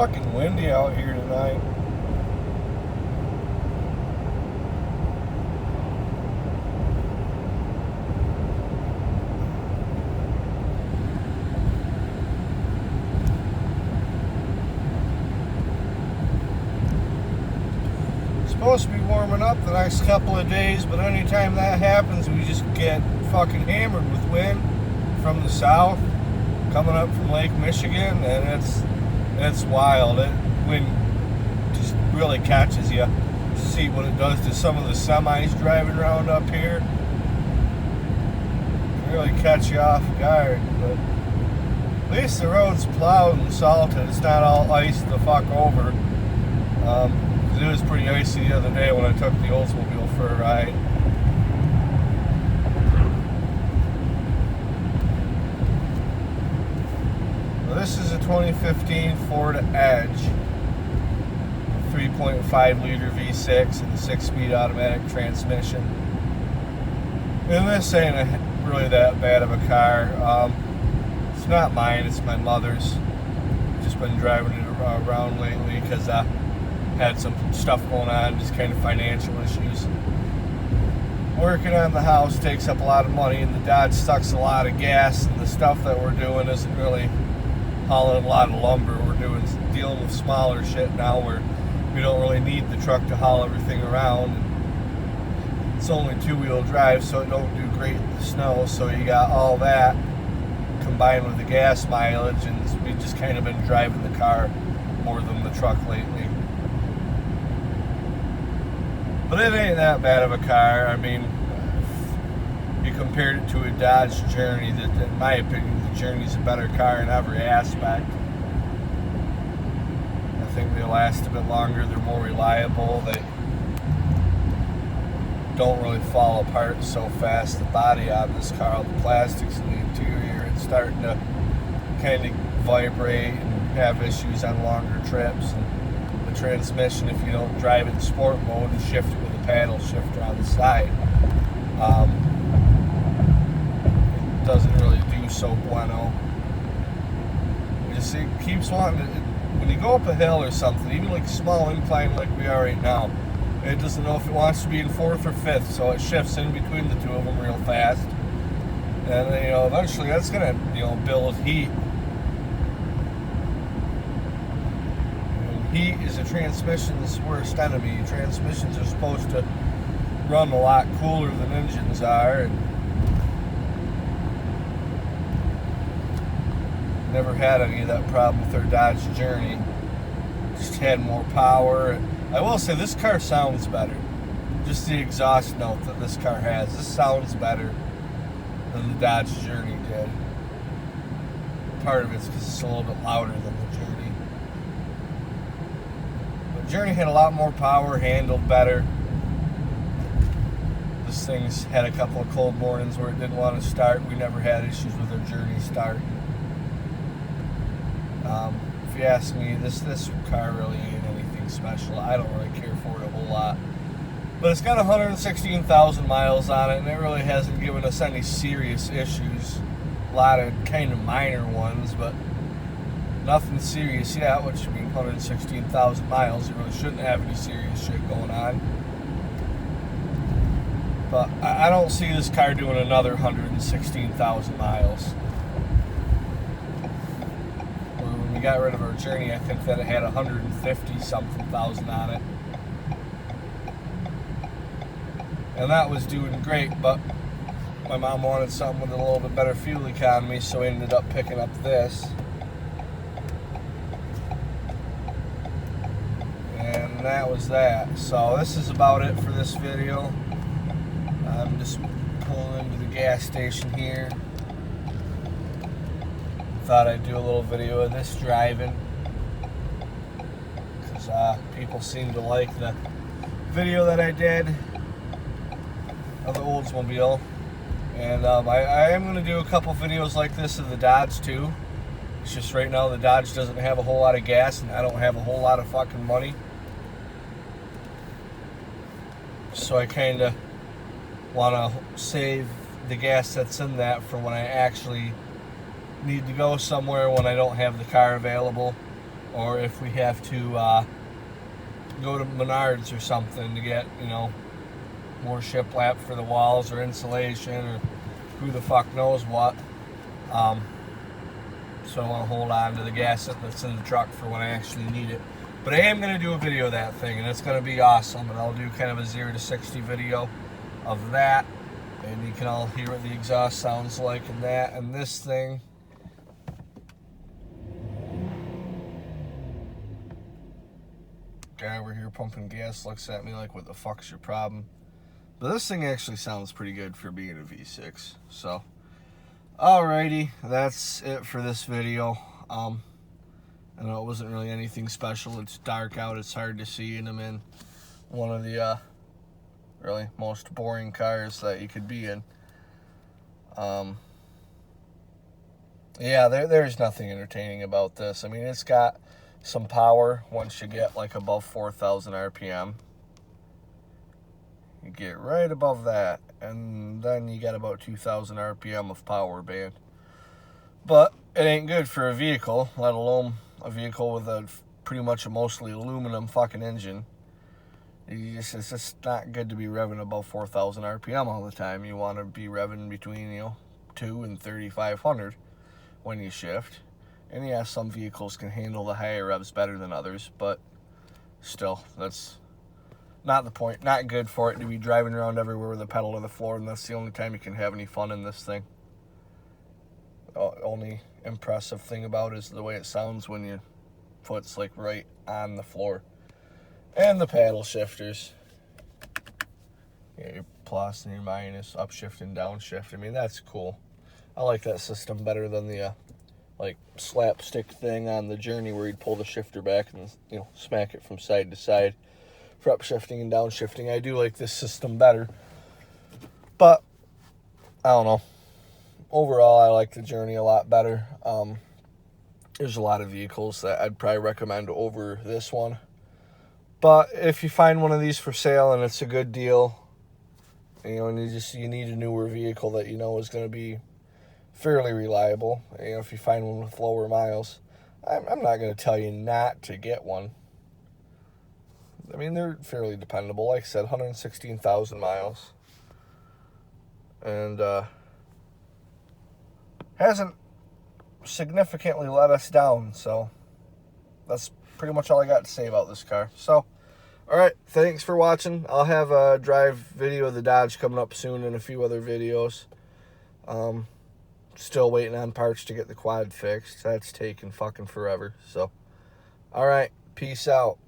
fucking windy out here tonight. Supposed to be warming up the next couple of days, but anytime that happens, we just get fucking hammered with wind from the south coming up from Lake Michigan, and it's wild. Wind just really catches you. See what it does to some of the semis driving around up here. Can really catch you off guard, but at least the road's plowed and salted. It's not all ice the fuck over. It was pretty icy the other day when I took the Oldsmobile for a ride. Well, this is a 2015 Ford Edge, 3.5 liter V6 and a 6-speed automatic transmission. And this ain't really that bad of a car. It's not mine, it's my mother's. Just been driving it around lately because had some stuff going on, just kind of financial issues. Working on the house takes up a lot of money, and the Dodge sucks a lot of gas, and the stuff that we're doing isn't really hauling a lot of lumber. We're dealing with smaller shit now where we don't really need the truck to haul everything around. And it's only 2-wheel drive, so it don't do great in the snow, so you got all that combined with the gas mileage, and we've just kind of been driving the car more than the truck lately. But it ain't that bad of a car. I mean, if you compared it to a Dodge Journey, that in my opinion, the Journey's a better car in every aspect. I think they last a bit longer, they're more reliable, they don't really fall apart so fast. The body on this car, the plastics in the interior, it's starting to kind of vibrate and have issues on longer trips. And the transmission, if you don't drive it in sport mode and shift it with a paddle shifter on the side, it doesn't really do so bueno. It keeps wanting to, when you go up a hill or something, even like a small incline like we are right now, it doesn't know if it wants to be in 4th or 5th, so it shifts in between the two of them real fast. And then, eventually that's gonna, build heat. Heat is a transmission's worst enemy. Transmissions are supposed to run a lot cooler than engines are. And never had any of that problem with our Dodge Journey. Just had more power. I will say this car sounds better. Just the exhaust note that this car has. This sounds better than the Dodge Journey did. Part of it's because it's a little bit louder than the Journey. Journey had a lot more power, handled better. This thing's had a couple of cold mornings where it didn't want to start. We never had issues with our Journey starting. If you ask me, this car really ain't anything special. I don't really care for it a whole lot. But it's got 116,000 miles on it, and it really hasn't given us any serious issues. A lot of kind of minor ones, but nothing serious yet, which I mean 116,000 miles, you really shouldn't have any serious shit going on. But I don't see this car doing another 116,000 miles. When we got rid of our Journey, I think that it had 150-something thousand on it. And that was doing great, but my mom wanted something with a little bit better fuel economy, so we ended up picking up this. And that was that. So this is about it for this video. I'm just pulling into the gas station here. Thought I'd do a little video of this driving, because people seem to like the video that I did of the Oldsmobile. And I am going to do a couple videos like this of the Dodge too. It's just right now the Dodge doesn't have a whole lot of gas, and I don't have a whole lot of fucking money. So I kind of want to save the gas that's in that for when I actually need to go somewhere, when I don't have the car available, or if we have to go to Menards or something to get, you know, more shiplap for the walls or insulation or who the fuck knows what. So I want to hold on to the gas that's in the truck for when I actually need it. But I am going to do a video of that thing, and it's going to be awesome. And I'll do kind of a 0 to 60 video of that. And you can all hear what the exhaust sounds like in that. And this thing, guy over here pumping gas looks at me like, what the fuck's your problem? But this thing actually sounds pretty good for being a V6. So, alrighty, that's it for this video. I know it wasn't really anything special. It's dark out, it's hard to see, and I'm in one of the really most boring cars that you could be in. Yeah, there's nothing entertaining about this. I mean, it's got some power once you get like above 4,000 RPM. You get right above that, and then you got about 2,000 RPM of power band. But it ain't good for a vehicle, let alone a vehicle with a pretty much a mostly aluminum fucking engine. It's just not good to be revving above 4,000 RPM all the time. You want to be revving between, you know, 2 and 3,500 when you shift. And yeah, some vehicles can handle the higher revs better than others, but still, that's not the point. Not good for it to be driving around everywhere with the pedal to the floor, and that's the only time you can have any fun in this thing. The only impressive thing about it is the way it sounds when your foot's like right on the floor. And the paddle shifters. Yeah, your plus and your minus, upshift and downshift. I mean, that's cool. I like that system better than the like slapstick thing on the Journey where you'd pull the shifter back and, you know, smack it from side to side for upshifting and downshifting. I do like this system better, but I don't know. Overall, I like the Journey a lot better. There's a lot of vehicles that I'd probably recommend over this one, but if you find one of these for sale and it's a good deal, you know, and you need a newer vehicle that you know is going to be fairly reliable. You know, if you find one with lower miles, I'm not going to tell you not to get one. I mean, they're fairly dependable. Like I said, 116,000 miles. And hasn't significantly let us down. So that's pretty much all I got to say about this car. So, all right, thanks for watching. I'll have a drive video of the Dodge coming up soon and a few other videos. Still waiting on parts to get the quad fixed. That's taking fucking forever. So, all right, peace out.